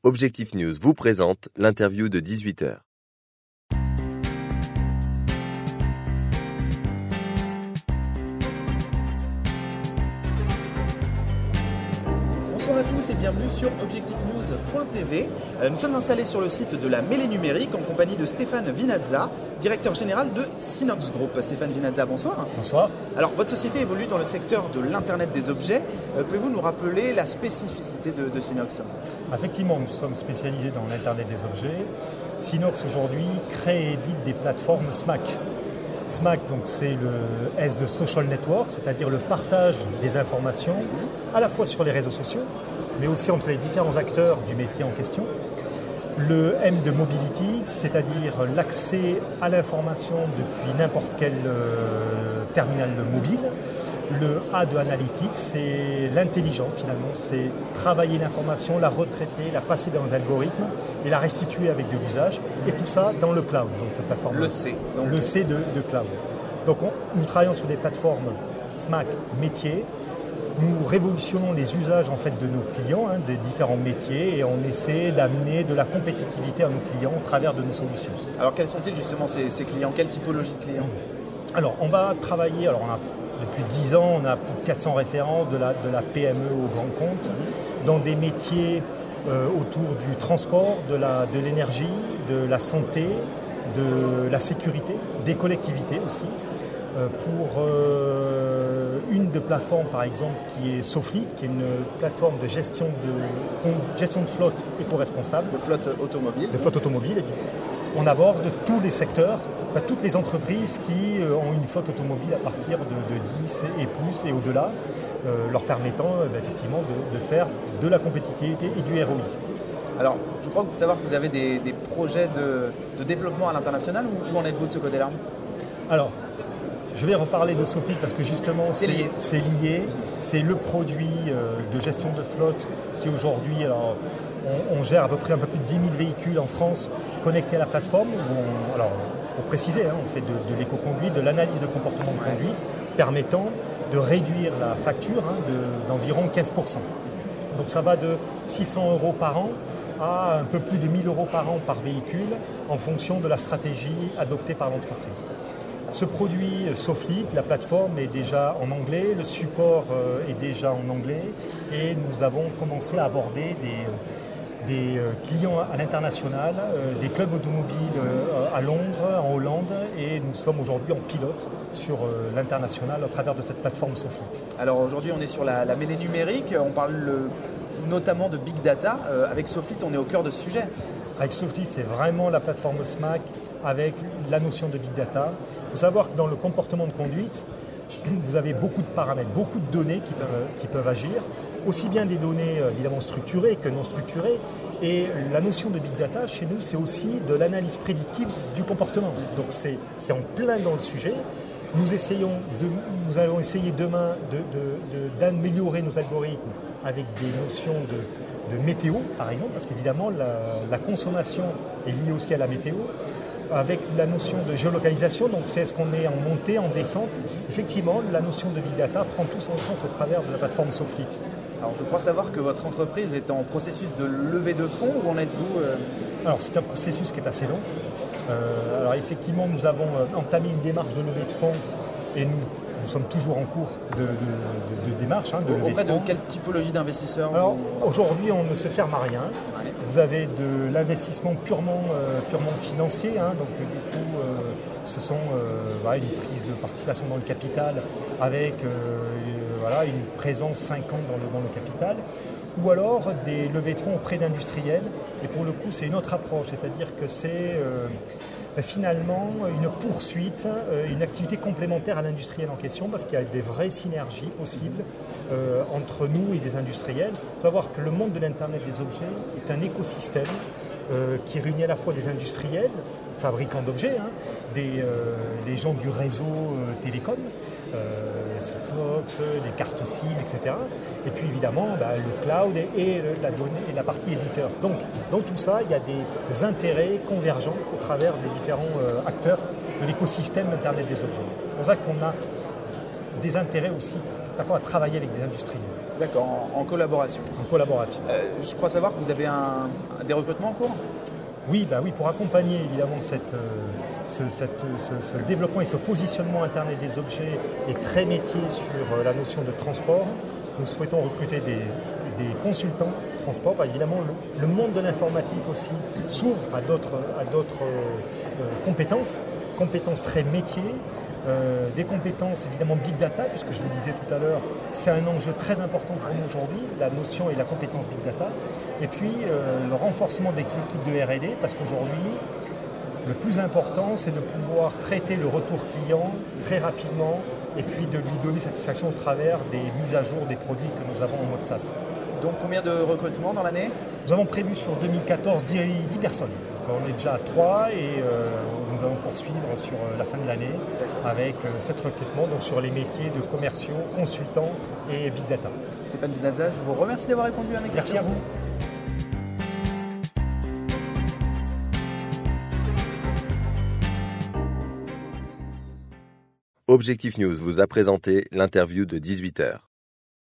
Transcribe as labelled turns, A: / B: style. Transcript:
A: Objectif News vous présente l'interview de 18h.
B: Bonjour à tous et bienvenue sur objectifnews.tv. Nous sommes installés sur le site de la Mêlée Numérique en compagnie de Stéphane Vinazza, directeur général de Synox Group. Stéphane Vinazza, bonsoir.
C: Bonsoir.
B: Alors, votre société évolue dans le secteur de l'Internet des objets. Pouvez-vous nous rappeler la spécificité de Synox ?
C: Effectivement, nous sommes spécialisés dans l'Internet des objets. Synox aujourd'hui crée et édite des plateformes SMAC. SMAC, donc, c'est le S de Social Network, c'est-à-dire le partage des informations à la fois sur les réseaux sociaux, mais aussi entre les différents acteurs du métier en question. Le M de Mobility, c'est-à-dire l'accès à l'information depuis n'importe quel terminal mobile. Le A de Analytics, c'est l'intelligence finalement, c'est travailler l'information, la retraiter, la passer dans les algorithmes et la restituer avec de l'usage. Et tout ça dans le cloud, donc de plateforme.
B: Le C. Donc.
C: Le C de cloud. Donc nous travaillons sur des plateformes SMAC métiers. Nous révolutionnons les usages en fait de nos clients, des différents métiers, et on essaie d'amener de la compétitivité à nos clients au travers de nos solutions.
B: Alors quels sont-ils justement ces clients ? Quelle typologie de clients ?
C: Alors on va travailler, depuis 10 ans, on a plus de 400 référents de la PME au grand compte, dans des métiers autour du transport, de l'énergie, de la santé, de la sécurité, des collectivités aussi. Pour une de plateformes par exemple qui est Soflit, qui est une plateforme de gestion de flotte éco-responsable.
B: De flotte automobile.
C: De flotte automobile. On aborde tous les secteurs, toutes les entreprises qui ont une flotte automobile à partir de 10 et plus et au-delà, leur permettant effectivement de faire de la compétitivité et du ROI.
B: Alors, je crois savoir que vous avez des projets de développement à l'international. Où en êtes-vous de ce côté-là ?
C: Alors, je vais reparler de Soflit parce que justement
B: c'est lié.
C: C'est le produit de gestion de flotte qui aujourd'hui, on gère à peu près un peu plus de 10 000 véhicules en France connectés à la plateforme. Pour préciser, on fait de l'éco-conduite, de l'analyse de comportement de conduite, permettant de réduire la facture d'environ 15%. Donc ça va de 600 € par an à un peu plus de 1 000 € par an par véhicule en fonction de la stratégie adoptée par l'entreprise. Ce produit Soflit, la plateforme est déjà en anglais, le support est déjà en anglais et nous avons commencé à aborder des clients à l'international, des clubs automobiles à Londres, en Hollande, et nous sommes aujourd'hui en pilote sur l'international à travers de cette plateforme Soflit.
B: Alors aujourd'hui on est sur la Mêlée Numérique, on parle notamment de Big Data. Avec Soflit on est au cœur de ce sujet.
C: Avec Soflit, c'est vraiment la plateforme SMAC avec la notion de Big Data. Il faut savoir que dans le comportement de conduite, vous avez beaucoup de paramètres, beaucoup de données qui peuvent agir, aussi bien des données évidemment structurées que non structurées. Et la notion de Big Data, chez nous, c'est aussi de l'analyse prédictive du comportement. Donc c'est en plein dans le sujet. Nous allons essayer demain d'améliorer nos algorithmes avec des notions de météo, par exemple, parce qu'évidemment, la consommation est liée aussi à la météo, avec la notion de géolocalisation, donc c'est est-ce qu'on est en montée, en descente. Effectivement, la notion de Big Data prend tout son sens au travers de la plateforme Soflit.
B: Alors, je crois savoir que votre entreprise est en processus de levée de fonds. Où en êtes-vous ?
C: Alors, c'est un processus qui est assez long. Alors, effectivement, nous avons entamé une démarche de levée de fonds et nous sommes toujours en cours de démarche.
B: Auprès de quelle typologie d'investisseurs ?
C: Alors, aujourd'hui, on ne se ferme à rien.
B: Ouais.
C: Vous avez de l'investissement purement financier. Donc, du coup, ce sont une prise de participation dans le capital avec une présence 5 ans dans le capital. Ou alors des levées de fonds auprès d'industriels. Et pour le coup, c'est une autre approche. C'est-à-dire que c'est finalement une poursuite, une activité complémentaire à l'industriel en question, parce qu'il y a des vraies synergies possibles entre nous et des industriels. Il faut savoir que le monde de l'Internet des objets est un écosystème qui réunit à la fois des industriels, fabricants d'objets, des gens du réseau télécom, Sigfox, des cartes SIM, etc. Et puis évidemment le cloud et la donnée et la partie éditeur. Donc dans tout ça, il y a des intérêts convergents au travers des différents acteurs de l'écosystème Internet des objets. C'est pour ça qu'on a des intérêts aussi parfois à travailler avec des industriels.
B: D'accord, en collaboration.
C: En collaboration.
B: Je crois savoir que vous avez des recrutements en cours.
C: Oui, pour accompagner évidemment ce développement et ce positionnement Internet des objets et très métier sur la notion de transport, nous souhaitons recruter des consultants transport. Évidemment, le monde de l'informatique aussi s'ouvre à d'autres compétences très métiers, des compétences évidemment big data, puisque je vous le disais tout à l'heure, c'est un enjeu très important pour nous aujourd'hui, la notion et la compétence big data. Et puis le renforcement des équipes de R&D, parce qu'aujourd'hui, le plus important, c'est de pouvoir traiter le retour client très rapidement et puis de lui donner satisfaction au travers des mises à jour des produits que nous avons en mode SaaS.
B: Donc combien de recrutements dans l'année ?
C: Nous avons prévu sur 2014 10 personnes. Donc on est déjà à 3 et nous allons poursuivre sur la fin de l'année avec 7 recrutements donc sur les métiers de commerciaux, consultants et big data.
B: Stéphane Vinazza, je vous remercie d'avoir répondu à mes questions.
C: Merci à vous.
A: Objectif News vous a présenté l'interview de 18h.